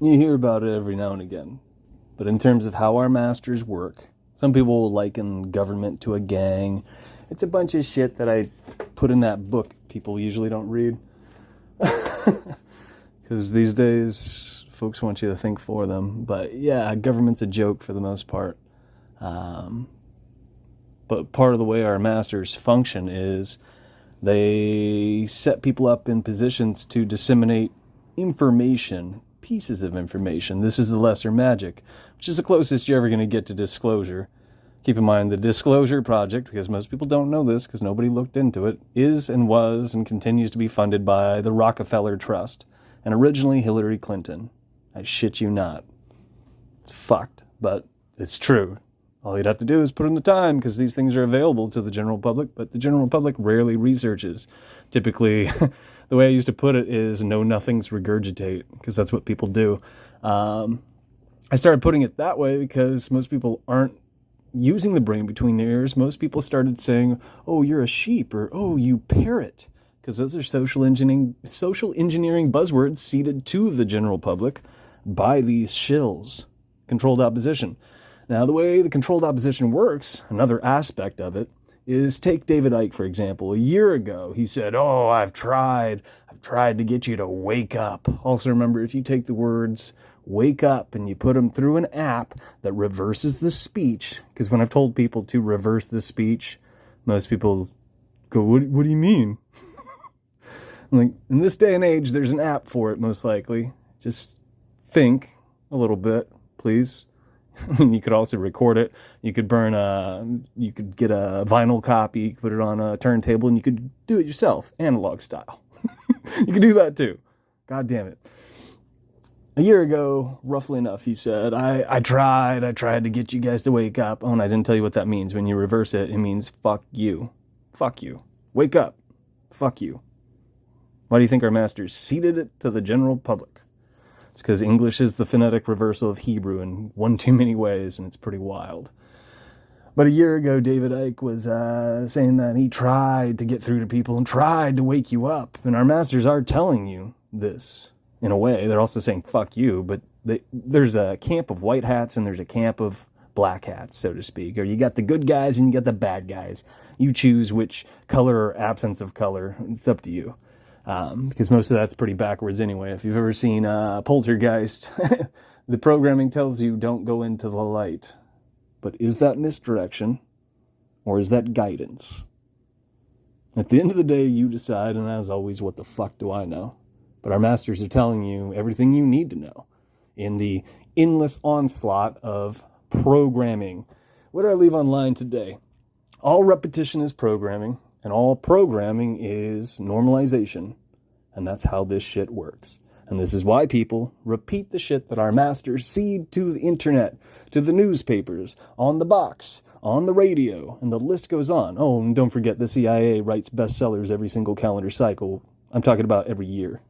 You hear about it every now and again. But in terms of how our masters work, some people will liken government to a gang. It's a bunch of shit that I put in that book people usually don't read. Because these days, folks want you to think for them. But yeah, government's a joke for the most part. But part of the way our masters function is they set people up in positions to disseminate information, pieces of information. This is the lesser magic, which is the closest you're ever going to get to disclosure. Keep in mind the Disclosure Project, because most people don't know this because nobody looked into it, is and was and continues to be funded by the Rockefeller Trust, and originally Hillary Clinton. I shit you not. It's fucked, but it's true. All you'd have to do is put in the time, because these things are available to the general public, but the general public rarely researches. Typically, the way I used to put it is know nothings, regurgitate, because that's what people do. I started putting it that way because most people aren't using the brain between their ears. Most people started saying, oh, you're a sheep, or oh, you parrot, because those are social engineering buzzwords seeded to the general public by these shills. Controlled opposition. Now, the way the controlled opposition works, another aspect of it, is take David Icke, for example. A year ago, he said, oh, I've tried to get you to wake up. Also remember, if you take the words wake up and you put them through an app that reverses the speech, because when I've told people to reverse the speech, most people go, what do you mean? Like, in this day and age, there's an app for it, most likely. Just think a little bit, please. You could also record it. You could you could get a vinyl copy, put it on a turntable, and you could do it yourself, analog style. You could do that too. God damn it. A year ago, roughly enough, he said, I tried to get you guys to wake up. Oh, and I didn't tell you what that means. When you reverse it, it means fuck you. Fuck you. Wake up. Fuck you. Why do you think our masters seeded it to the general public? It's because English is the phonetic reversal of Hebrew in one too many ways, and it's pretty wild. But a year ago, David Icke was saying that he tried to get through to people and tried to wake you up. And our masters are telling you this, in a way. They're also saying, fuck you, but there's a camp of white hats and there's a camp of black hats, so to speak. Or you got the good guys and you got the bad guys. You choose which color or absence of color. It's up to you. Because most of that's pretty backwards anyway. If you've ever seen Poltergeist, the programming tells you don't go into the light. But is that misdirection, or is that guidance? At the end of the day, you decide, and as always, what the fuck do I know? But our masters are telling you everything you need to know in the endless onslaught of programming. What did I leave online today? All repetition is programming. And all programming is normalization. And that's how this shit works. And this is why people repeat the shit that our masters seed to the internet, to the newspapers, on the box, on the radio, and the list goes on. Oh, and don't forget the CIA writes bestsellers every single calendar cycle. I'm talking about every year.